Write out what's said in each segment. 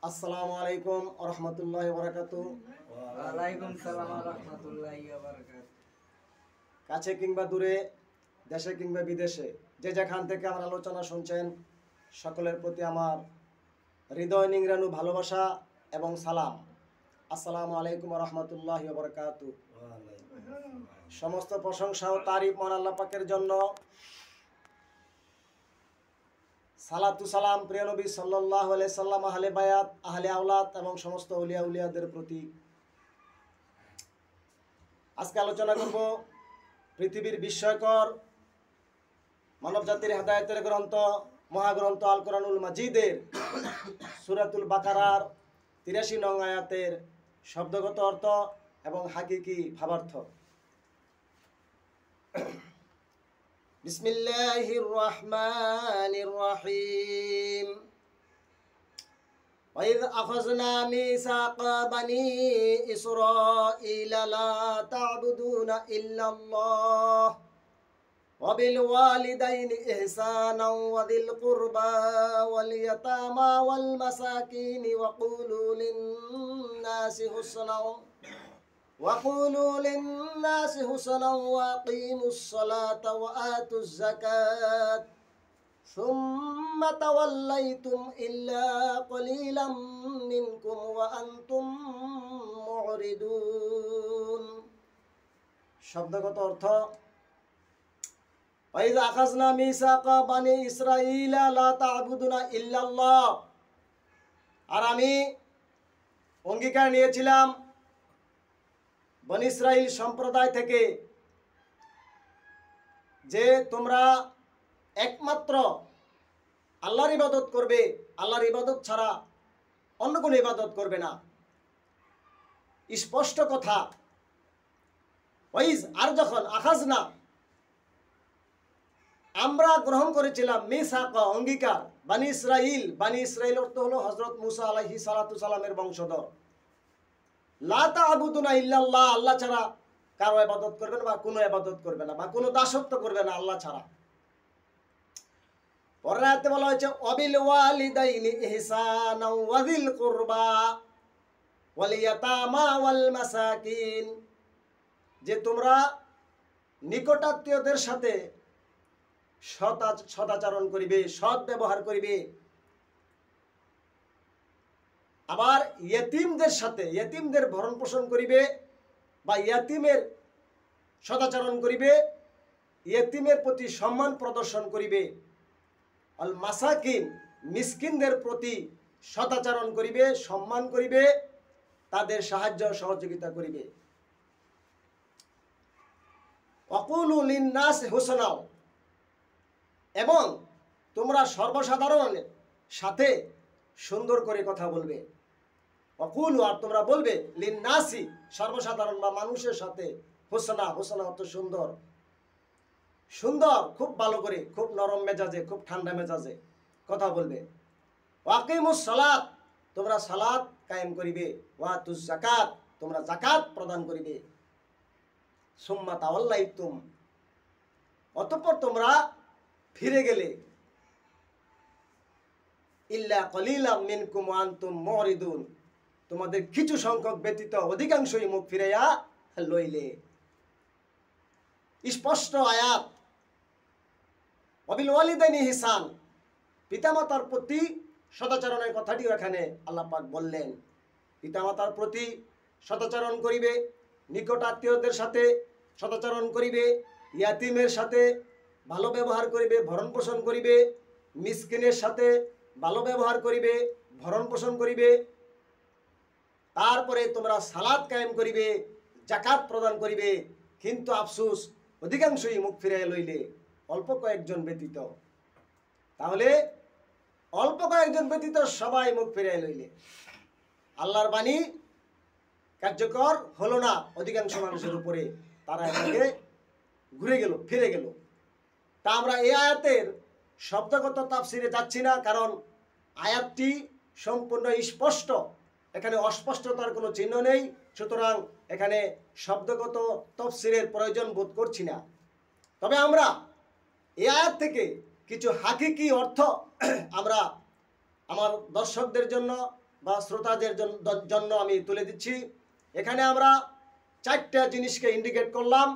আসসালামু আলাইকুম ওয়া রাহমাতুল্লাহি ওয়া বারাকাতুহু। ওয়া আলাইকুম সালাম ওয়া রাহমাতুল্লাহি ওয়া বারাকাতুহু। কাছে কিংবা দূরে, দেশে কিংবা বিদেশে যে যেখান থেকে আমার আলোচনা শুনছেন, সকলের প্রতি আমার হৃদয় নিংড়ানো ভালোবাসা এবং সালাম। আসসালামু আলাইকুম ওয়া রাহমাতুল্লাহি ওয়া বারাকাতুহু। সমস্ত প্রশংসা ও তারিফ মহান আল্লাহ পাকের জন্য। সালাতু সালাম প্রিয় নবী সাল্লাল্লাহু আলাইহি সাল্লাম, আহলে বায়াত, আহলে আওলাদ এবং সমস্ত আউলিয়া উলিয়াদের প্রতি। আজকে আলোচনা করব পৃথিবীর বিস্ময়কর মানব জাতির হেদায়েতের গ্রন্থ মহাগ্রন্থ আল কোরআনুল মাজিদের সূরাতুল বাকারার ৮৩ নং আয়াতের শব্দগত অর্থ এবং হাকিকি ভাবার্থ। বিসমিল্লাহির রহমানির রহিম। وَإِذْ أَخَذْنَا مِيثَاقَ بَنِي إِسْرَائِيلَ لَا تَعْبُدُونَ إِلَّا اللَّهَ وَبِالْوَالِدَيْنِ إِحْسَانًا وَذِي الْقُرْبَى وَالْيَتَامَى وَالْمَسَاكِينِ وَقُولُوا لِلنَّاسِ حُسْنًا وَأَقِيمُوا الصَّلَاةَ وَآتُوا الزَّكَاةَ ثُمَّ تَوَلَّيْتُمْ إِلَّا قَلِيلًا مِنْكُمْ وَأَنْتُمْ مُعْرِضُونَ। শব্দগত অর্থ: وَإِذْ أَخَذْنَا مِيثَاقَ بَنِي إِسْرَائِيلَ لَا تَعْبُدُونَ إِلَّا اللَّهَ। আর আমি অঙ্গীকার নিয়েছিলাম বনী ইসরাইল সম্প্রদায় থেকে যে তোমরা একমাত্র আল্লাহর ইবাদত করবে, আল্লাহর ইবাদত ছাড়া অন্য কোনো ইবাদত করবে না। স্পষ্ট কথা। ওয়াইজ আর যখন আখাজনা আমরা গ্রহণ করেছিলাম মিসাক অঙ্গীকার বানি ইসরাইল অর্থ হলো হযরত মুসা আলাইহিস সালাতু সালামের বংশধর। লা তা'বুদুনা ইল্লাল্লাহ, আল্লাহ ছাড়া কারো ইবাদত করবে না বা কোনো ইবাদত করবে না বা কোনো দাসত্ব করবে না আল্লাহ ছাড়া। পরের আয়াতে বলা হয়েছে ওয়াবিল ওয়ালিদাইনি ইহসানাও ওয়াযিল কুরবা ওয়াল ইয়াতামা ওয়াল মাসাকিন, যে তোমরা নিকটাত্মীয়দের সাথে সদাচরণ করিবে, সৎ ব্যবহার করিবে। আবার ইয়েতিমদের সাথে, ইয়েতিমদের ভরণ পোষণ করিবে বা ইয়েতিমের সদাচরণ করিবে, ইয়েতিমের প্রতি সম্মান প্রদর্শন করিবে। আল মাসাকিন, মিসকিনদের প্রতি সদাচরণ করিবে, সম্মান করিবে, তাদের সাহায্য সহযোগিতা করিবে। ওয়াকুলু লিন্নাস হুসনা, এবং তোমরা সর্বসাধারণের সাথে সুন্দর করে কথা বলবে। ওয়াকুলু, আর তোমরা বলবে, লিন্নাসি, সর্বসাধারণ বা মানুষের সাথে, হুসনা, হুসনা অর্থ সুন্দর, সুন্দর, খুব ভালো করে, খুব নরম মেজাজে, খুব ঠান্ডা মেজাজে কথা বলবে। ওয়াকিমুস সালাত, তোমরা সালাত কায়েম করিবে। ওয়াতুজ যাকাত, তোমরা যাকাত প্রদান করিবে। সুম্মা তাওয়াল্লাইতুম, অতঃপর তোমরা ফিরে গেলে, ইল্লা কলিলাম মিনকুম ওয়া আনতুম মুরিদুন, তোমাদের কিছু সংখ্যক ব্যতীত অধিকাংশই মুখ ফিরাইয়া লইলে। স্পষ্ট আয়াত। ওয়াবিল ওয়ালিদাইনি ইহসান, পিতামাতার প্রতি সদাচরণের কথাটিও এখানে আল্লাহ পাক বললেন। পিতামাতার প্রতি সদাচরণ করিবে, নিকট আত্মীয়দের সাথে সদাচরণ করিবে, ইয়াতিমের সাথে ভালো ব্যবহার করিবে, ভরণ পোষণ করিবে, মিসকিনের সাথে ভালো ব্যবহার করিবে, ভরণ পোষণ করিবে। তারপরে তোমরা সালাত কায়েম করিবে, যাকাত প্রদান করিবে। কিন্তু আফসোস, অধিকাংশই মুখ ফিরাইয়া লইলে, অল্প কয়েকজন ব্যতীত। তাহলে অল্প কয়েকজন ব্যতীত সবাই মুখ ফিরাইয়া লইলে আল্লাহর বাণী কার্যকর হলো না অধিকাংশ মানুষের উপরে, তারা এটাকে ঘুরে গেল, ফিরে গেল। তা আমরা এই আয়াতের শব্দগত তাফসিরে যাচ্ছি না, কারণ আয়াতটি সম্পূর্ণ স্পষ্ট, এখানে অস্পষ্টতার কোনো চিহ্ন নেই। সুতরাং এখানে শব্দগত তাফসিরের প্রয়োজন বোধ করছি না। তবে আমরা এই আয়াত থেকে কিছু হাকিকি অর্থ আমরা আমার দর্শকদের জন্য বা শ্রোতাদের জন্য আমি তুলে দিচ্ছি। এখানে আমরা 4টা জিনিসকে ইন্ডিকেট করলাম।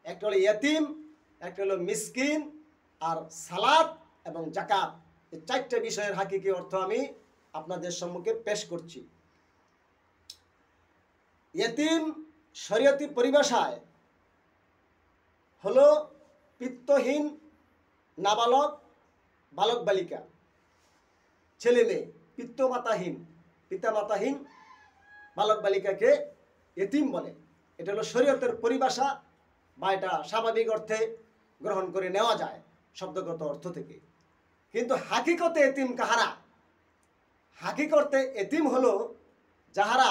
একটা হলো ইয়েতিম, একটা হলো মিসকিন, আর সালাত এবং জাকাত। এই 4টা বিষয়ের হাকিকি অর্থ আমি আপনাদের সম্মুখে পেশ করছি। ইয়েতিম শরীয়তি পরিভাষায় হলো পিত্তহীন নাবালক বালক বালিকা, ছেলে মেয়ে, পিতামাতাহীন বালক বালিকাকে ইতিম বলে। এটা হলো শরীয়তের পরিভাষা, বা এটা স্বাভাবিক অর্থে গ্রহণ করে নেওয়া যায় শব্দগত অর্থ থেকে। কিন্তু হাকিকতে এতিম কাহারা? হাকিকতে এতিম হলো যাহারা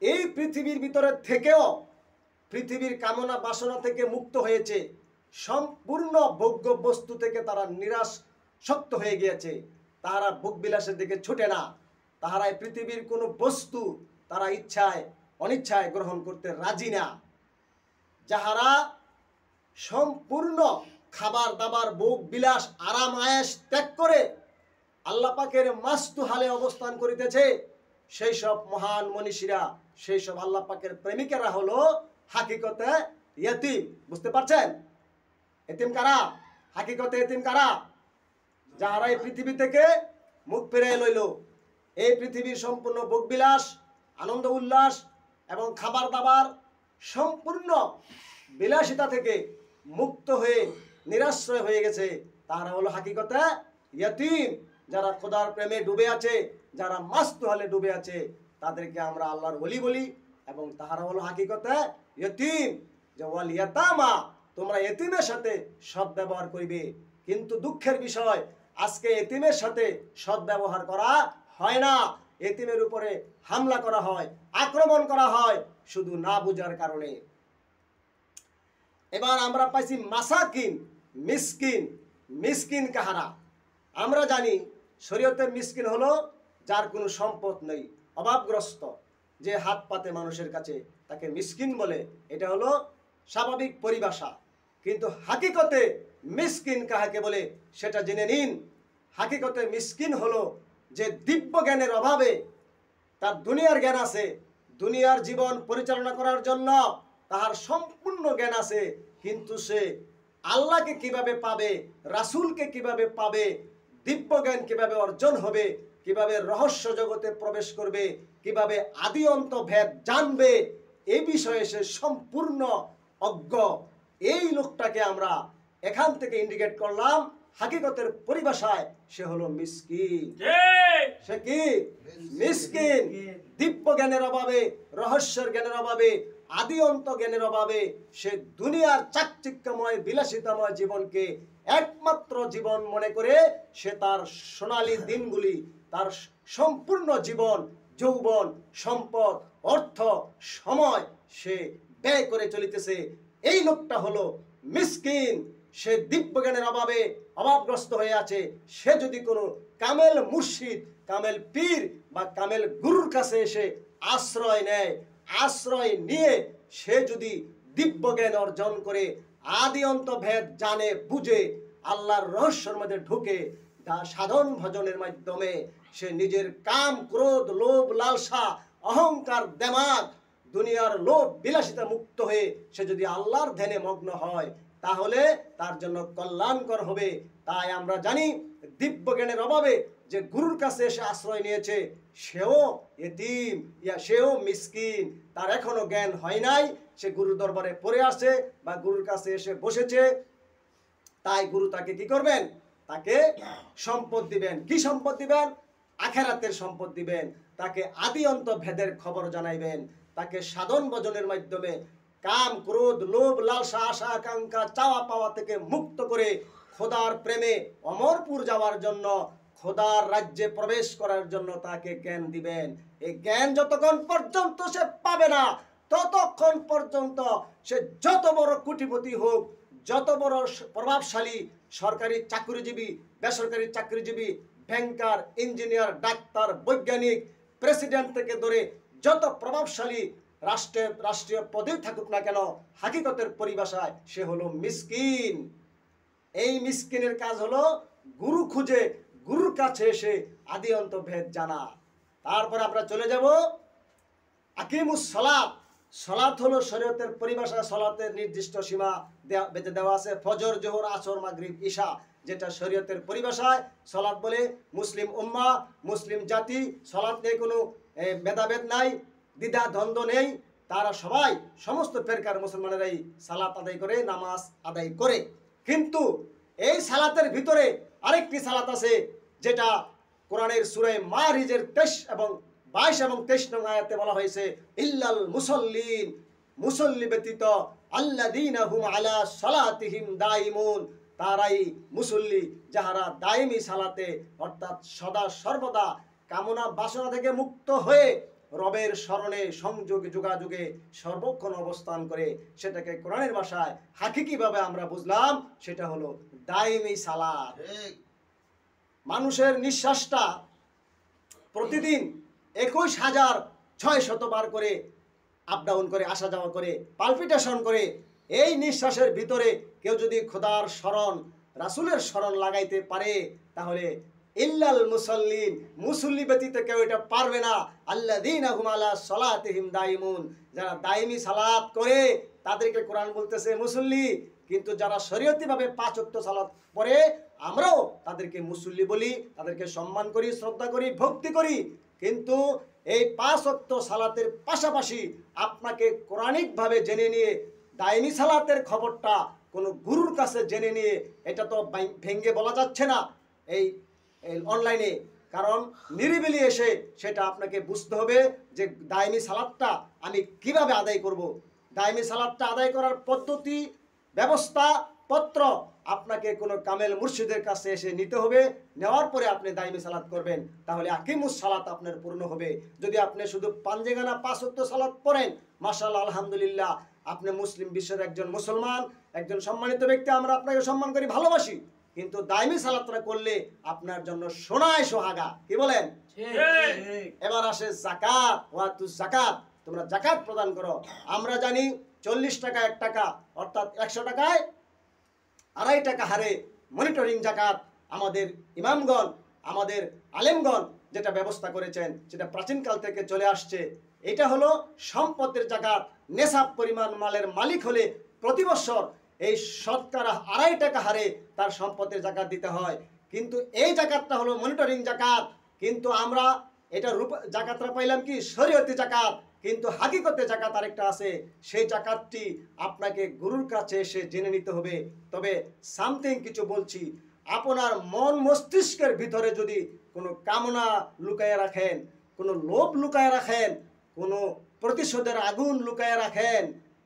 এই পৃথিবীর ভিতরে থেকেও পৃথিবীর কামনা বাসনা থেকে মুক্ত হয়েছে, সম্পূর্ণ ভোগ্য বস্তু থেকে তারা নিরাসক্ত হয়ে গিয়েছে। তাহারা ভোগ বিলাসের দিকে ছুটে না। তাহারা এই পৃথিবীর কোনো বস্তু তারা ইচ্ছায় অনিচ্ছায় গ্রহণ করতে রাজি না। যাহারা সম্পূর্ণ খাবার দাবার ভোগ বিলাস আরাম আয়েশ ত্যাগ করে আল্লাহ পাকের মাস্তুহালে অবস্থান করিতেছে, সেই সব মহান মনীষীরা, সেই সব আল্লাহ পাকের প্রেমিকেরা হলো হাকিকতে ইয়েতিম। বুঝতে পারছেন? এতিম কারা? হাকিকতে এতিম কারা? যাহারা এই পৃথিবী থেকে মুখ ফিরিয়ে লইল, এই পৃথিবীর সম্পূর্ণ ভোগবিলাস, আনন্দ উল্লাস এবং খাবার দাবার সম্পূর্ণ বিলাসিতা থেকে মুক্ত হয়ে নিরাশ্রয় হয়ে গেছে, তারা হলো হাকিকতে ইয়েতিম। যারা খোদার প্রেমে ডুবে আছে, যারা মাস্তুহালে ডুবে আছে, তাদেরকে আমরা আল্লাহর ওলি বলি, এবং তাহারা হলো হাকিকতে ইয়েতিম। যে ওয়াল ইয়াতামা, তোমরা এতিমের সাথে সদ্ব্যবহার করিবে। কিন্তু দুঃখের বিষয়, আজকে এতিমের সাথে সদ্ব্যবহার করা হয় না। এতিমের উপরে হামলা করা হয়, আক্রমণ করা হয়, শুধু না বুঝার কারণে। এবার আমরা পাইছি মাসাকিন, মিসকিন। মিসকিন কাহারা? আমরা জানি শরীয়তের মিসকিন হলো যার কোনো সম্পদ নেই, অভাবগ্রস্ত, যে হাত পাতে মানুষের কাছে, তাকে মিসকিন বলে। এটা হলো স্বাভাবিক পরিভাষা। কিন্তু হাকিকতে মিসকিন কাহাকে বলে সেটা জেনে নিন। হাকিকতে মিসকিন হলো যে দিব্য জ্ঞানের অভাবে, তার দুনিয়ার জ্ঞান আছে, দুনিয়ার জীবন পরিচালনা করার জন্য তাহার সম্পূর্ণ জ্ঞান আছে, কিন্তু সে আল্লাহকে কিভাবে পাবে, রাসূলকে কিভাবে পাবে, দিব্য জ্ঞান কিভাবে অর্জন হবে, কিভাবে রহস্য জগতে প্রবেশ করবে, কিভাবে আদি অন্ত ভেদ জানবে, এই বিষয়ে সে সম্পূর্ণ অজ্ঞ। এই লোকটাকে আমরা এখান থেকে ইন্ডিকেট করলাম হাকিকতের পরিভাষায় সে হলো মিসকিন। সে কি? মিসকিন। দিব্য জ্ঞানের অভাবে, রহস্যের জ্ঞানের অভাবে, আদি অন্ত জ্ঞানের অভাবে সে দুনিয়ার চাকচিক্যময় বিলাসিতাময় জীবনকে একমাত্র জীবন মনে করে সে তার সোনালী দিনগুলি, তার সম্পূর্ণ জীবন, যৌবন, সম্পদ, অর্থ, সময় সে ব্যয় করে চলিতেছে। এই লোকটা হলো মিসকিন। সে দিব্য জ্ঞানের অভাবে অভাবগ্রস্ত হয়ে আছে। সে যদি কোনো কামেল মুর্শিদ, কামেল পীর বা কামেল গুরুর কাছে এসে আশ্রয় নেয়, আশ্রয় নিয়ে সে যদি দিব্য জ্ঞান অর্জন করে, আদি অন্ত ভেদ জানে বুঝে, আল্লাহর রহস্যের মধ্যে ঢুকে, সাধন ভজনের মাধ্যমে সে নিজের কাম, ক্রোধ, লোভ, লালসা, অহংকার, দেমাগ, দুনিয়ার লোভ বিলাসিতা মুক্ত হয়ে সে যদি আল্লাহর ধ্যানে মগ্ন হয়, তাহলে তার জন্য কল্যাণকর হবে। তাই আমরা জানি দিব্য জ্ঞানের অভাবে যে গুরুর কাছে এসে আশ্রয় নিয়েছে, সেও এতিম, সেও মিসকিন। তার এখনো জ্ঞান হয় নাই, সে গুরুর দরবারে পড়ে আসে বা গুরুর কাছে এসে বসেছে। তাই গুরু তাকে কি করবেন? তাকে সম্পদ দিবেন। কি সম্পদ দিবেন? আখেরাতের সম্পদ দিবেন। তাকে আদি অন্ত ভেদের খবর জানাইবেন। তাকে সাধন ভজনের মাধ্যমে কাম, ক্রোধ, লোভ, লালসা, আশা, আকাঙ্ক্ষা, চাওয়া পাওয়া থেকে মুক্ত করে খোদার প্রেমে অমরপুর যাওয়ার জন্য, খোদার রাজ্যে প্রবেশ করার জন্য তাকে জ্ঞান দিবেন। এই জ্ঞান যতক্ষণ পর্যন্ত সে পাবে না, ততক্ষণ পর্যন্ত সে যত বড় কোটিপতি হোক, যত বড় প্রভাবশালী সরকারি চাকরিজীবী, বেসরকারি চাকরিজীবী, ব্যাংকার, ইঞ্জিনিয়ার, ডাক্তার, বৈজ্ঞানিক, প্রেসিডেন্ট থেকে ধরে যত প্রভাবশালী রাষ্ট্রীয় পদেই থাকুক না কেন, হাকিকতের পরিভাষায় সে হলো মিসকিন। এই মিসকিনের কাজ হলো গুরু খুঁজে গুরুর কাছে এসে আদি অন্ত ভেদ জানা। তারপর আমরা চলে যাব আকিমুস সালাত। সালাত হলো শরীয়তের পরিভাষায় সালাতের নির্দিষ্ট সীমা বেঁধে দেওয়া আছে, ফজর, জোহর, আসর, মাগরিব, ঈশা, যেটা শরীয়তের পরিভাষায় সালাত বলে। মুসলিম উম্মাহ, মুসলিম জাতি, সালাত নিয়ে কোনো ভেদাভেদ নাই, দ্বিধা দ্বন্দ্ব নেই। তারা সবাই সমস্ত ফেরকার মুসলমানেরাই সালাত আদায় করে, নামাজ আদায় করে। কিন্তু এই সালাতের ভিতরে আরেকটি সালাত আছে, যেটা কোরআনের সূরা মারিজের 23 এবং 22 এবং 23 নং আয়াতে বলা হয়েছে, ইল্লাল মুসাল্লিন, মুসল্লি ব্যতীত, আল্লাযীনা হুম আলা সালাতিহিম দাইমুন, তারাই মুসল্লি যাহারা দাইমি সালাতে অর্থাৎ সদা সর্বদা কামনা বাসনা থেকে মুক্ত হয়ে রবের স্মরণে সংযোগে যোগাযোগে সর্বক্ষণ অবস্থান করে। সেটাকে কোরআনের ভাষায় হাকিকিভাবে আমরা বুঝলাম, সেটা হলো দাইমি সালাত। মানুষের নিঃশ্বাসটা প্রতিদিন 21,600 বার করে আপ ডাউন করে, আসা যাওয়া করে, পালপিটেশন করে। এই নিঃশ্বাসের ভিতরে কেউ যদি খোদার স্মরণ, রাসূলের স্মরণ লাগাইতে পারে, তাহলে ইল্লাল মুসাল্লিন, মুসল্লি ব্যতীত কেউ এটা পারবে না। আল্লাযীনা হুম আলা সালাতিহিম দাইমুন, যারা দাইমি সালাত করে তাদেরকে কোরআন বলতেছে মুসল্লি। কিন্তু যারা শরীয়তিভাবে 5 ওয়াক্ত সালাত পড়ে, আমরাও তাদেরকে মুসল্লি বলি, তাদেরকে সম্মান করি, শ্রদ্ধা করি, ভক্তি করি। কিন্তু এই 5 ওয়াক্ত সালাতের পাশাপাশি আপনাকে কোরআনিকভাবে জেনে নিয়ে দাইমি সালাতের খবরটা কোনো গুরুর কাছে জেনে নিয়ে, এটা তো ভেঙ্গে বলা যাচ্ছে না এই অনলাইনে। কারণ নিরিবিলি এসে সেটা আপনাকে বুঝতে হবে যে দাইমি সালাতটা আমি কিভাবে আদায় করব। দাইমি সালাতটা আদায় করার পদ্ধতি, ব্যবস্থা পত্র আপনাকে কোনো কামেল মুর্শিদের কাছে এসে নিতে হবে। নেওয়ার পরে আপনি দাইমি সালাত করবেন, তাহলে আকিমুস সালাত আপনার পূর্ণ হবে। যদি আপনি শুধু পাঞ্জেগানা 5 ওয়াক্ত সালাত পড়েন, মাশাআল্লাহ, আলহামদুলিল্লাহ, আপনি মুসলিম বিশ্বের একজন মুসলমান, একজন সম্মানিত ব্যক্তি। আমরা আপনাকে সম্মান করি, ভালোবাসি। কিন্তু দাইমি সালাতটা করলে আপনার জন্য সোনায় সোহাগা। কি বলেন? এবার আসে যাকাত। ওয়াতুজ যাকাত, তোমরা যাকাত প্রদান করো। আমরা জানি 40 টাকা 1 টাকা, অর্থাৎ 100 টাকায় 2.5 টাকা হারে মনিটরিং যাকাত আমাদের ইমামগণ, আমাদের আলেমগণ যেটা ব্যবস্থা করেছেন, সেটা প্রাচীনকাল থেকে চলে আসছে। এটা হলো সম্পদের যাকাত। নেশাব পরিমাণ মালের মালিক হলে প্রতি বছর এই শতকরা 2.5 টাকা হারে তার সম্পদের যাকাত দিতে হয়। কিন্তু এই যাকাতটা হলো মনিটরিং যাকাত। কিন্তু আমরা এটা যাকাতটা পাইলাম কি শরীয়তি যাকাত, কিন্তু হাকিকতে যাকাত আরেকটা আছে। সেই যাকাতটি আপনাকে গুরুর কাছে এসে জেনে নিতে হবে। তবে সামথিং কিছু বলছি, আপনার মন মস্তিষ্কের ভিতরে যদি কোনো কামনা লুকায় রাখেন, কোনো লোভ লুকায় রাখেন, কোনো প্রতিশোধের আগুন লুকায় রাখেন,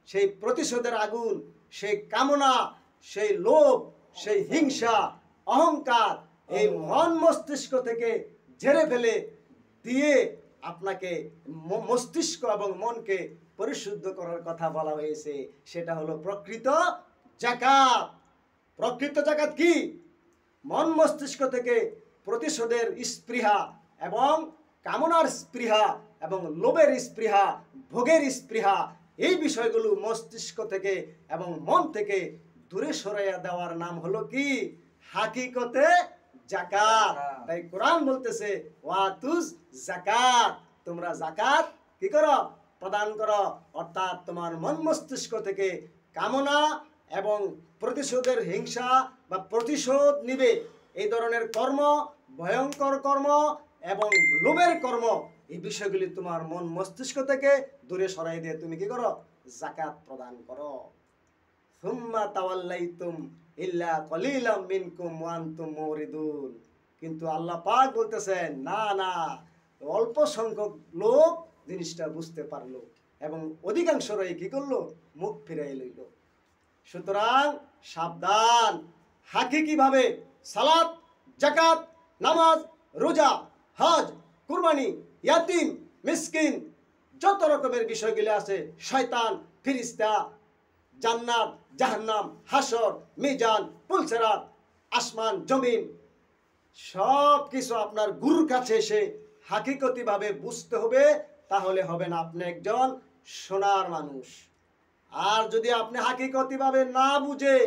সেই প্রতিশোধের আগুন, সেই কামনা, সেই লোভ, সেই হিংসা, অহংকার এই মন মস্তিষ্ক থেকে ঝেড়ে ফেলে দিয়ে আপনাকে মস্তিষ্ক এবং মনকে পরিশুদ্ধ করার কথা বলা হয়েছে। সেটা হলো প্রকৃত যাকাত। প্রকৃত যাকাত কি? মন মস্তিষ্ক থেকে প্রতিশোধের স্পৃহা এবং কামনার স্পৃহা এবং লোভের স্পৃহা, ভোগের স্পৃহা, এই বিষয়গুলো মস্তিষ্ক থেকে এবং মন থেকে দূরে সরাইয়া দেওয়ার নাম হলো কি? হাকিকতে যাকাত। তাই কোরআন বলতেছে ওয়াতুজ যাকাত, তোমরা যাকাত কি করো? প্রদান করো। অর্থাৎ তোমার মন মস্তিষ্ক থেকে কামনা এবং প্রতিশোধের হিংসা বা প্রতিশোধ নিবে এই ধরনের কর্ম, ভয়ঙ্কর কর্ম এবং লোভের কর্ম, এই বিষয়গুলি তোমার মন মস্তিষ্ক থেকে দূরে সরাই দিয়ে তুমি কি করো? যাকাত প্রদান করো। সুম্মা তাওয়াল্লাইতুম ইল্লা কলিলাম মিনকুম ওয়া আনতুম মুরিদুন। কিন্তু আল্লাহ পাক বলতেছেন না না, অল্প সংখ্যক লোক জিনিসটা বুঝতে পারলো এবং অধিকাংশরাই কি করলো? মুখ ফিরাই লইল। সুতরাং সাবধান, হাকিকিভাবে সালাত, যাকাত, নামাজ, রোজা, হজ, কুরবানি, ইয়াতিম, মিসকিন, যত রকমের বিষয়গুলি আছে, শয়তান, ফিরিস্তা, জান্নাত, জাহান্নাম, হাসর, মিজান, পুলসেরাত, আসমান, জমিন, সব কিছু আপনার গুরুর কাছে এসে হাকিকতিভাবে বুঝতে হবে। তাহলে হবেন আপনি একজন সোনার মানুষ। আর যদি আপনি হাকিকতিভাবে না বুঝে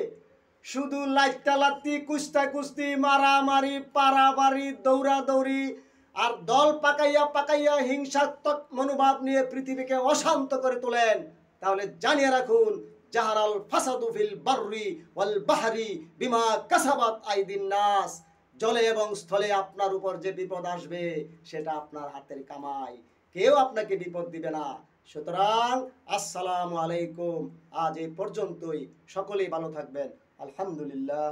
শুধু লাত্তি কুস্তা কুস্তি মারামারি পারাবারি দৌড়াদৌড়ি আর দল পাকাইয়া হিংসাত্মক মনোভাব নিয়ে পৃথিবীকে অশান্ত করে তোলেন, তাহলে জানিয়ে রাখুন জাহারাল ফাসাদু ফিল বাররি ওয়াল বাহরি বিমা কাসাবাত আইদিন নাস, জলে এবং স্থলে আপনার উপর যে বিপদ আসবে সেটা আপনার হাতের কামাই, কেউ আপনাকে বিপদ দিবে না। সুতরাং আসসালামু আলাইকুম, আজ এই পর্যন্তই, সকলেই ভালো থাকবেন। আলহামদুলিল্লাহ।